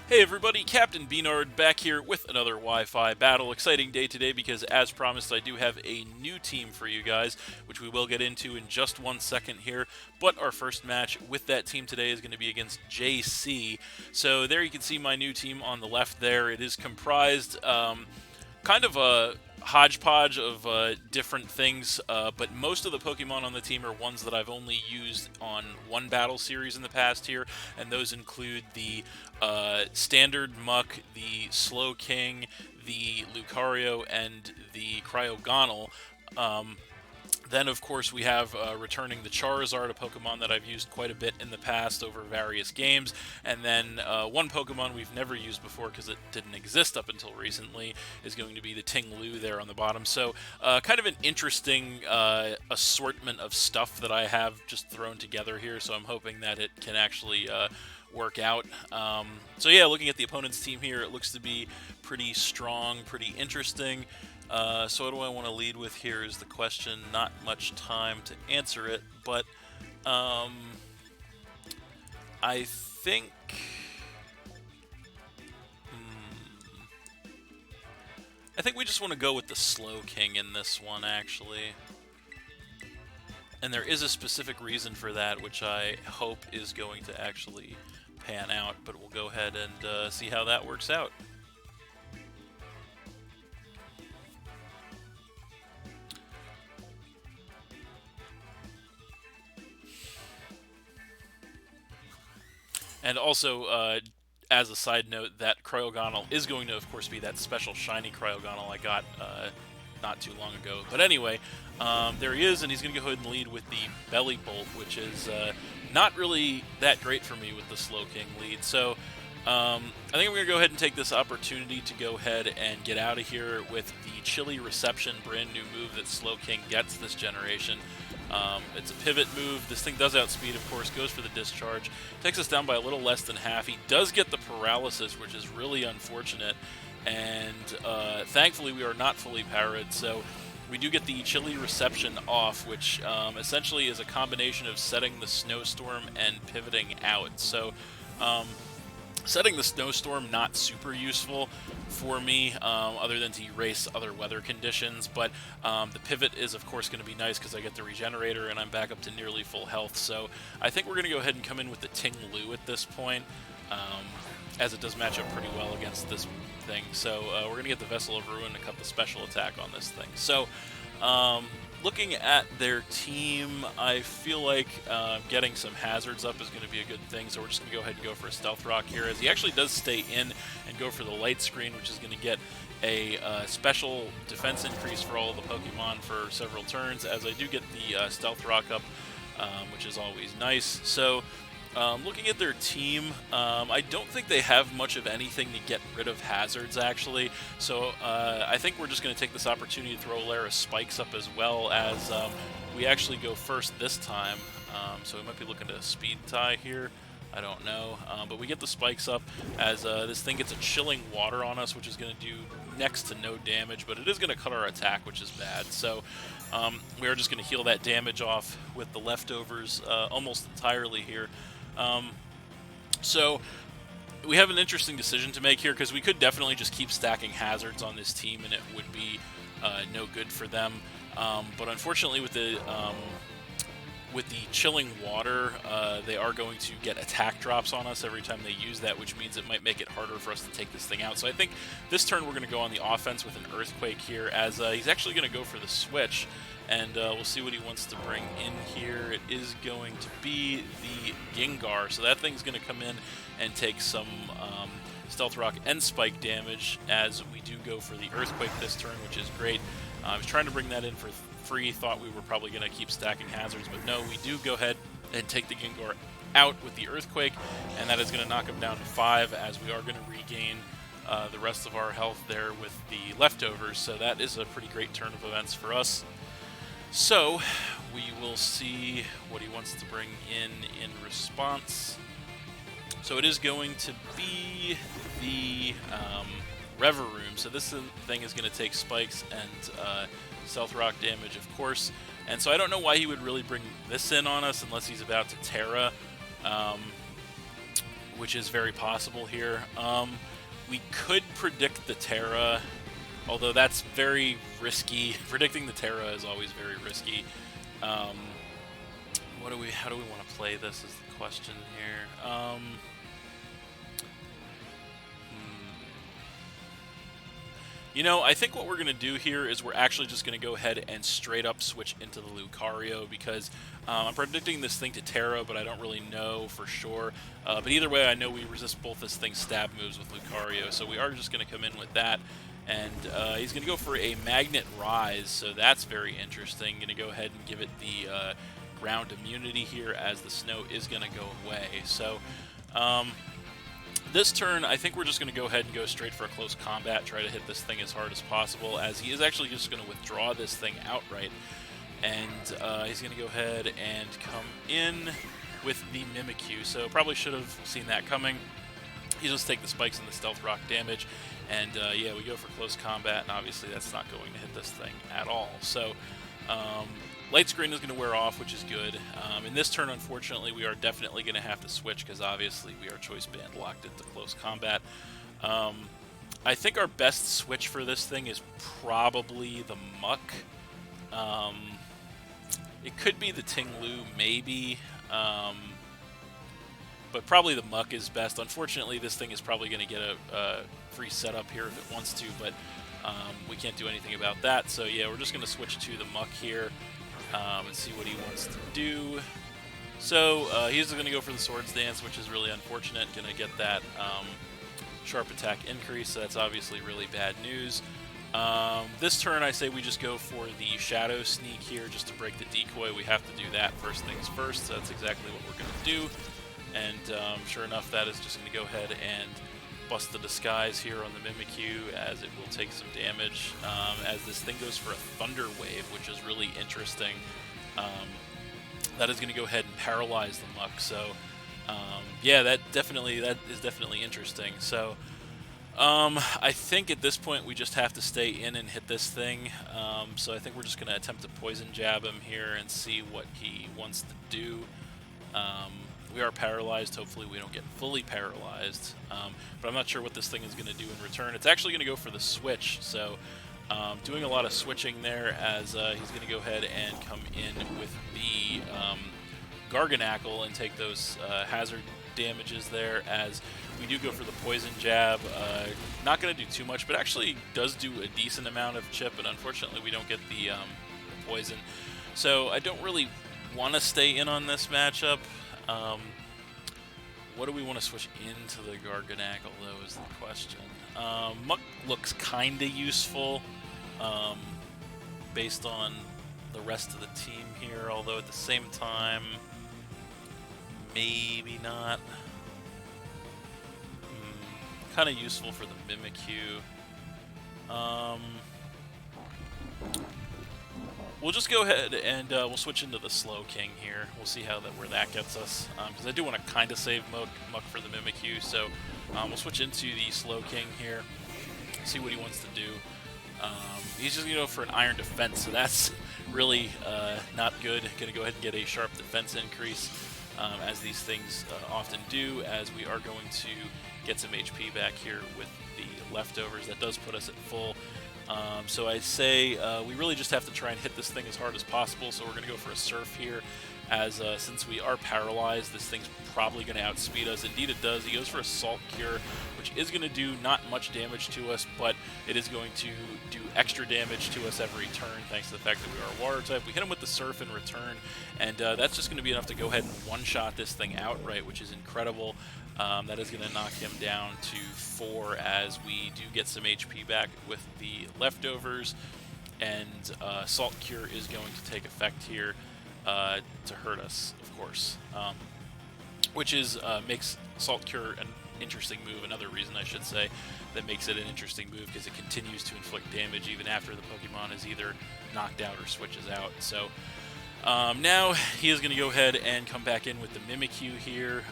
Hey everybody, Captain B-Nard back here with another Wi-Fi battle. Exciting day today because, as promised, I do have a new team for you guys, which we will get into in just 1 second here. But our first match with that team today is going to be against JC. So there you can see my new team on the left there. It is comprised kind of a hodgepodge of different things, but most of the Pokemon on the team are ones that I've only used on one battle series in the past here, and those include the Standard Muck, the Slow King, the Lucario, and the Cryogonal. Then, of course, we have returning the Charizard, a Pokemon that I've used quite a bit in the past over various games. And then one Pokemon we've never used before because it didn't exist up until recently is going to be the Ting-Lu there on the bottom. So kind of an interesting assortment of stuff that I have just thrown together here. So I'm hoping that it can actually work out. So yeah, looking at the opponent's team here, it looks to be pretty strong, pretty interesting. So what do I want to lead with here is the question. Not much time to answer it, but I think I think we just want to go with the Slow King in this one, actually. And there is a specific reason for that, which I hope is going to actually pan out, but we'll go ahead and see how that works out. And also, as a side note, that Cryogonal is going to, of course, be that special shiny Cryogonal I got not too long ago. But anyway, there he is, and he's going to go ahead and lead with the Belly Bolt, which is not really that great for me with the Slow King lead. So I think I'm going to go ahead and take this opportunity to go ahead and get out of here with the Chilly Reception, brand new move that Slow King gets this generation. It's a pivot move. This thing does outspeed, of course, goes for the discharge. Takes us down by a little less than half. He does get the paralysis, which is really unfortunate. And thankfully, we are not fully powered, so we do get the Chilly Reception off, which essentially is a combination of setting the Snowstorm and pivoting out. So setting the Snowstorm, not super useful for me, other than to erase other weather conditions, but the pivot is, of course, going to be nice because I get the Regenerator and I'm back up to nearly full health. So I think we're going to go ahead and come in with the Ting-Lu at this point, as it does match up pretty well against this thing. So we're going to get the Vessel of Ruin to cut the special attack on this thing. So looking at their team, I feel like getting some hazards up is going to be a good thing, so we're just going to go ahead and go for a Stealth Rock here, as he actually does stay in and go for the Light Screen, which is going to get a special defense increase for all of the Pokemon for several turns, as I do get the Stealth Rock up, which is always nice. So looking at their team, I don't think they have much of anything to get rid of hazards, actually. So I think we're just going to take this opportunity to throw a layer of spikes up, as well as we actually go first this time. So we might be looking to speed tie here. I don't know. But we get the spikes up, as this thing gets a chilling water on us, which is going to do next to no damage, but it is going to cut our attack, which is bad. So we are just going to heal that damage off with the leftovers almost entirely here. So we have an interesting decision to make here, because we could definitely just keep stacking hazards on this team and it would be no good for them. But unfortunately, with the chilling water, they are going to get attack drops on us every time they use that, which means it might make it harder for us to take this thing out. So I think this turn we're going to go on the offense with an Earthquake here, as he's actually going to go for the switch. And we'll see what he wants to bring in here. It is going to be the Gengar. So that thing's going to come in and take some Stealth Rock and Spike damage, as we do go for the Earthquake this turn, which is great. I was trying to bring that in for free, thought we were probably going to keep stacking hazards, but no, we do go ahead and take the Gengar out with the Earthquake, and that is going to knock him down to 5, as we are going to regain the rest of our health there with the leftovers. So that is a pretty great turn of events for us. So we will see what he wants to bring in response. So it is going to be the Reveroom. So this thing is going to take spikes and Stealth Rock damage, of course. And so I don't know why he would really bring this in on us unless he's about to Terra. which is very possible here. We could predict the Terra, although that's very risky. Predicting the Terra is always very risky. How do we want to play this is the question here. You know, I think what we're going to do here is we're actually just going to go ahead and straight up switch into the Lucario, because I'm predicting this thing to Terra, but I don't really know for sure. But either way, I know we resist both this thing's stab moves with Lucario, so we are just going to come in with that. And he's going to go for a Magnet Rise, so that's very interesting. Going to go ahead and give it the ground immunity here, as the snow is going to go away. So this turn, I think we're just going to go ahead and go straight for a close combat, try to hit this thing as hard as possible, as he is actually just going to withdraw this thing outright. And he's going to go ahead and come in with the Mimikyu, so probably should have seen that coming. He just take the spikes and the stealth rock damage, and yeah, we go for close combat, and obviously that's not going to hit this thing at all. So light screen is going to wear off, which is good. In this turn, unfortunately, we are definitely going to have to switch, because obviously we are choice band locked into close combat. I think our best switch for this thing is probably the Muck. It could be the Ting-Lu, maybe. But probably the Muck is best. Unfortunately, this thing is probably going to get a free setup here if it wants to, but we can't do anything about that. So yeah, we're just going to switch to the Muck here and see what he wants to do. So he's going to go for the Swords Dance, which is really unfortunate. Going to get that sharp attack increase, so that's obviously really bad news. This turn, I say we just go for the Shadow Sneak here, just to break the decoy. We have to do that first things first, so that's exactly what we're going to do. And sure enough, that is just going to go ahead and bust the Disguise here on the Mimikyu, as it will take some damage, as this thing goes for a Thunder Wave, which is really interesting. That is going to go ahead and paralyze the Muck, so yeah, that is definitely interesting. So I think at this point we just have to stay in and hit this thing. So I think we're just going to attempt to Poison Jab him here and see what he wants to do. We are paralyzed. Hopefully we don't get fully paralyzed. But I'm not sure what this thing is going to do in return. It's actually going to go for the switch. So doing a lot of switching there, as he's going to go ahead and come in with the Garganackle and take those hazard damages there, as we do go for the Poison Jab. Not going to do too much, but actually does do a decent amount of chip, and unfortunately we don't get the poison. So I don't really want to stay in on this matchup. What do we want to switch into the Garganackle, though, is the question. Muck looks kind of useful based on the rest of the team here, although at the same time, maybe not. Kind of useful for the Mimikyu. We'll just go ahead and we'll switch into the Slow King here. We'll see where that gets us, because I do want to kind of save Muck for the Mimikyu. So we'll switch into the Slow King here, see what he wants to do. He's just going to go for an Iron Defense, so that's really not good. Going to go ahead and get a sharp defense increase, as these things often do, as we are going to get some HP back here with the leftovers. That does put us at full. So I say we really just have to try and hit this thing as hard as possible, so we're going to go for a Surf here, as since we are paralyzed, this thing's probably going to outspeed us. Indeed it does. He goes for a Salt Cure, which is going to do not much damage to us, but it is going to do extra damage to us every turn, thanks to the fact that we are a Water type. We hit him with the Surf in return, and that's just going to be enough to go ahead and one-shot this thing outright, which is incredible. That is going to knock him down to 4, as we do get some HP back with the leftovers, and Salt Cure is going to take effect here to hurt us, of course, which is makes Salt Cure an interesting move. Another reason, I should say, that makes it an interesting move, because it continues to inflict damage even after the Pokemon is either knocked out or switches out. So Now he is going to go ahead and come back in with the Mimikyu here.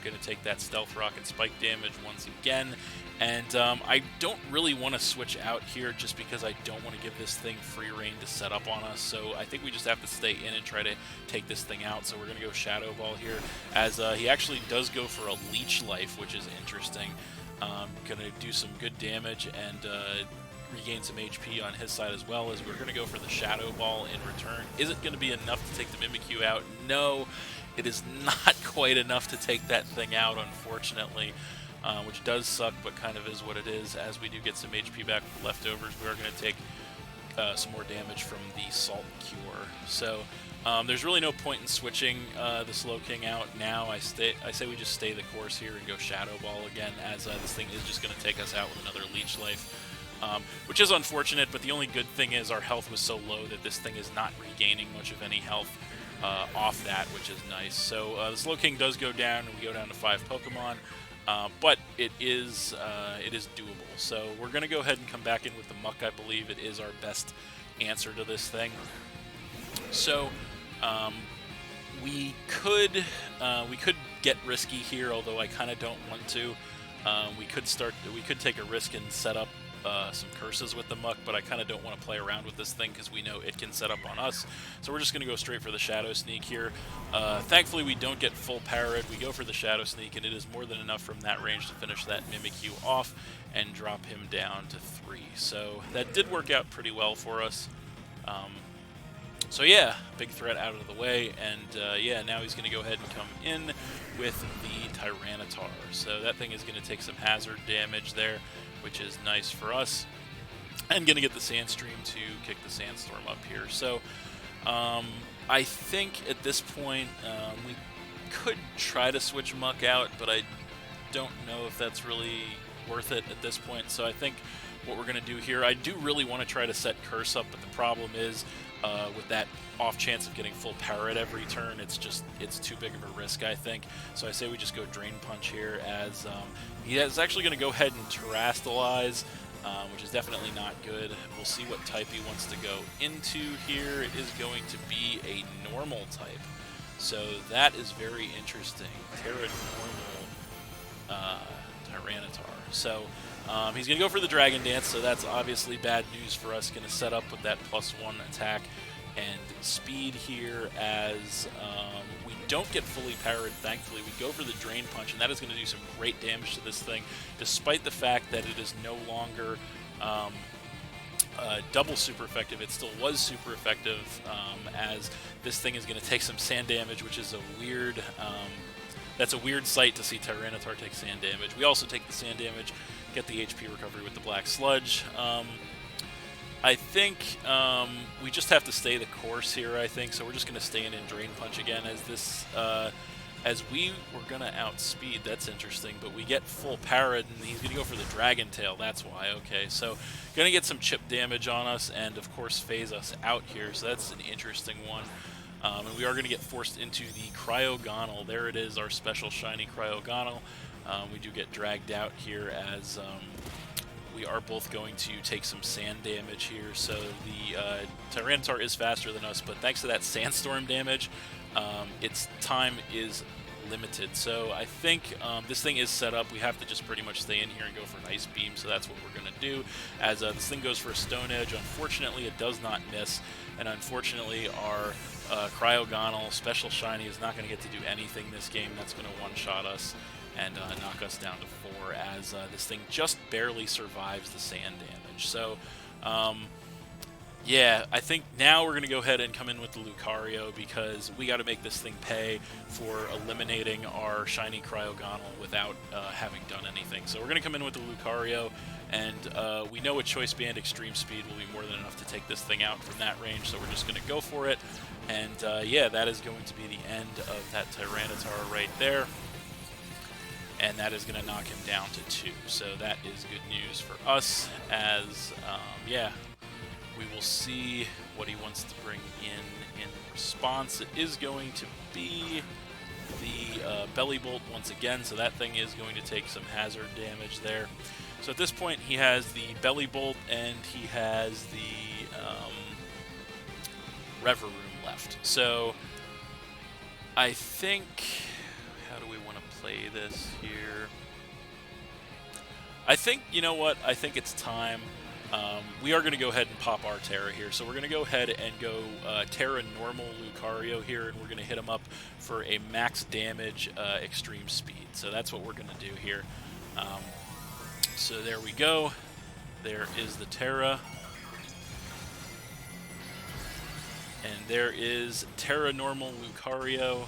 Going to take that Stealth Rock and Spike damage once again. And I don't really want to switch out here just because I don't want to give this thing free reign to set up on us. So I think we just have to stay in and try to take this thing out. So we're going to go Shadow Ball here, as he actually does go for a Leech Life, which is interesting. Going to do some good damage and regain some HP on his side, as well as we're going to go for the Shadow Ball in return. Is it going to be enough to take the Mimikyu out? No, it is not quite enough to take that thing out, unfortunately. Which does suck, but kind of is what it is. As we do get some HP back with the leftovers, we are going to take some more damage from the Salt Cure. So there's really no point in switching the Slow King out now. I say we just stay the course here and go Shadow Ball again, as this thing is just going to take us out with another Leech Life. Which is unfortunate, but the only good thing is our health was so low that this thing is not regaining much of any health off that, which is nice. So the Slow King does go down, and we go down to 5 Pokemon. But it is doable. So we're going to go ahead and come back in with the Muck. I believe it is our best answer to this thing. So we could get risky here, although I kind of don't want to. We could take a risk and set up some curses with the Muck, but I kind of don't want to play around with this thing because we know it can set up on us. So we're just going to go straight for the Shadow Sneak here. Thankfully, we don't get full parried. We go for the Shadow Sneak, and it is more than enough from that range to finish that Mimikyu off and drop him down to 3. So that did work out pretty well for us. So yeah, big threat out of the way, and yeah, now he's going to go ahead and come in with the Tyranitar. So that thing is going to take some hazard damage there, which is nice for us. And going to get the Sandstream to kick the Sandstorm up here. So I think at this point we could try to switch Muck out, but I don't know if that's really worth it at this point. So I think what we're going to do here, I do really want to try to set Curse up, but the problem is with that off chance of getting full parried every turn, it's too big of a risk, I think. So I say we just go Drain Punch here, as he is actually going to go ahead and Terrastalize, which is definitely not good. We'll see what type he wants to go into here. It is going to be a normal type, so that is very interesting. Terra Normal Tyranitar. So he's going to go for the Dragon Dance, so that's obviously bad news for us. Going to set up with that +1 attack and speed here, as we don't get fully parried, thankfully. We go for the Drain Punch, and that is going to do some great damage to this thing, despite the fact that it is no longer double super effective. It still was super effective, as this thing is going to take some sand damage, which is a weird... that's a weird sight to see Tyranitar take sand damage. We also take the sand damage, get the HP recovery with the Black Sludge. I think we just have to stay the course here, I think. So we're just going to stay in and Drain Punch again, as this, as we were going to outspeed. That's interesting, but we get full parried, and he's going to go for the Dragon Tail. That's why. Okay, so going to get some chip damage on us, and of course phase us out here. So that's an interesting one. And we are going to get forced into the Cryogonal. There it is, our special shiny Cryogonal. We do get dragged out here, as we are both going to take some sand damage here. So the Tyranitar is faster than us, but thanks to that Sandstorm damage, its time is limited. So I think this thing is set up. We have to just pretty much stay in here and go for an Ice Beam, so that's what we're going to do. As this thing goes for a Stone Edge, unfortunately it does not miss, and unfortunately our Cryogonal Special Shiny is not going to get to do anything this game. That's going to one-shot us and knock us down to 4, as this thing just barely survives the sand damage. So, yeah, I think now we're going to go ahead and come in with the Lucario, because we got to make this thing pay for eliminating our shiny Cryogonal without having done anything. So we're going to come in with the Lucario, and we know a Choice Band Extreme Speed will be more than enough to take this thing out from that range, so we're just going to go for it. And yeah, that is going to be the end of that Tyranitar right there. And that is going to knock him down to 2. So that is good news for us, as, yeah, we will see what he wants to bring in response. It is going to be the Belly Bolt once again, so that thing is going to take some hazard damage there. So at this point, he has the Belly Bolt, and he has the Reverie left. So I think, how do we want to play this here? I think, you know what, I think it's time. We are going to go ahead and pop our Terra here. So we're going to go ahead and go Terra normal Lucario here, and we're going to hit him up for a max damage extreme speed. So that's what we're going to do here. So there we go. There is the Terra. And there is Terra normal Lucario.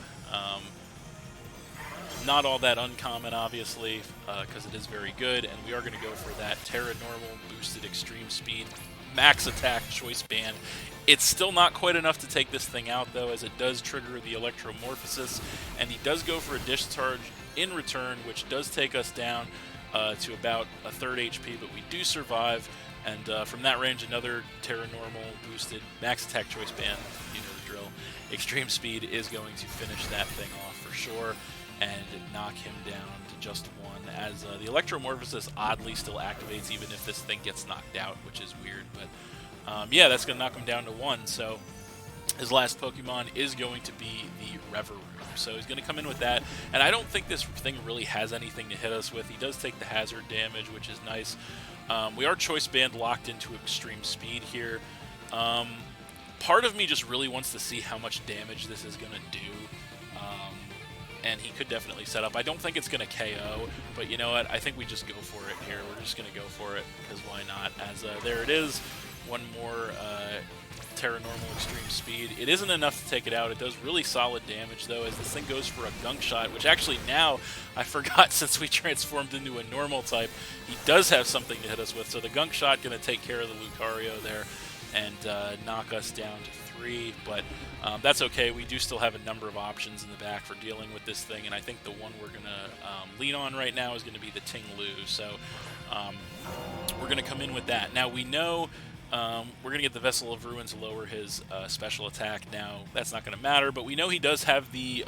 Not all that uncommon, obviously, because it is very good, and we are going to go for that Terra normal boosted extreme speed, max attack, choice band. It's still not quite enough to take this thing out, though, as it does trigger the electromorphosis, and he does go for a discharge in return, which does take us down to about a third HP, but we do survive, and from that range, another Terra normal boosted max attack, choice band, you know the drill, extreme speed is going to finish that thing off for sure and knock him down to just one, as the electromorphosis oddly still activates even if this thing gets knocked out, which is weird, but yeah, that's going to knock him down to one. So his last Pokemon is going to be the Reverie. So he's going to come in with that, and I don't think this thing really has anything to hit us with. He does take the hazard damage, which is nice. We are choice band locked into extreme speed here. Part of me just really wants to see how much damage this is going to do. And he could definitely set up. I don't think it's going to KO, but you know what? I think we just go for it here. We're just going to go for it, because why not? As there it is. One more Terra normal extreme speed. It isn't enough to take it out. It does really solid damage, though, as this thing goes for a gunk shot, which actually now, I forgot, since we transformed into a normal type, he does have something to hit us with. So the gunk shot going to take care of the Lucario there and knock us down to 3, but that's okay. We do still have a number of options in the back for dealing with this thing, and I think the one we're going to lean on right now is going to be the Ting Lu, so we're going to come in with that. Now, we know we're going to get the Vessel of Ruin to lower his special attack. Now, that's not going to matter, but we know he does have the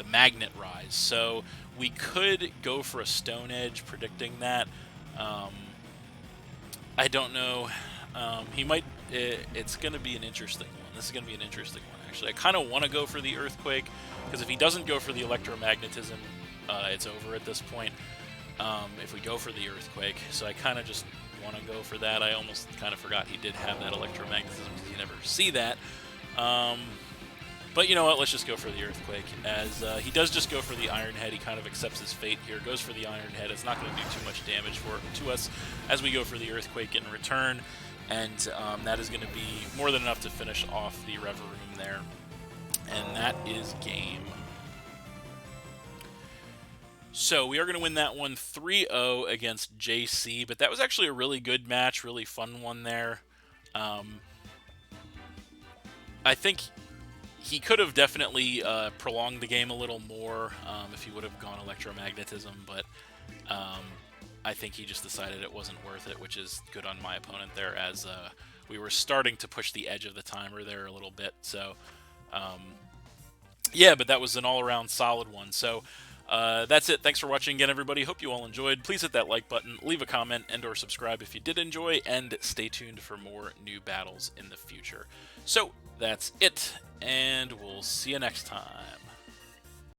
Magnet Rise, so we could go for a Stone Edge, predicting that. I don't know. He might. It's going to be an interesting one. This is going to be an interesting one, actually. I kind of want to go for the Earthquake, because if he doesn't go for the Electromagnetism, it's over at this point. If we go for the Earthquake, so I kind of just want to go for that. I almost kind of forgot he did have that Electromagnetism, because you never see that. But you know what? Let's just go for the Earthquake, as he does just go for the Iron Head. He kind of accepts his fate here, goes for the Iron Head. It's not going to do too much damage to us as we go for the Earthquake in return. And that is going to be more than enough to finish off the Reverie there. And that is game. So we are going to win that one 3-0 against JC, but that was actually a really good match, really fun one there. I think he could have definitely prolonged the game a little more if he would have gone Electromagnetism, but I think he just decided it wasn't worth it, which is good on my opponent there, as we were starting to push the edge of the timer there a little bit. So, yeah, but that was an all-around solid one. So, that's it. Thanks for watching again, everybody. Hope you all enjoyed. Please hit that like button, leave a comment, and or subscribe if you did enjoy, and stay tuned for more new battles in the future. So, that's it, and we'll see you next time.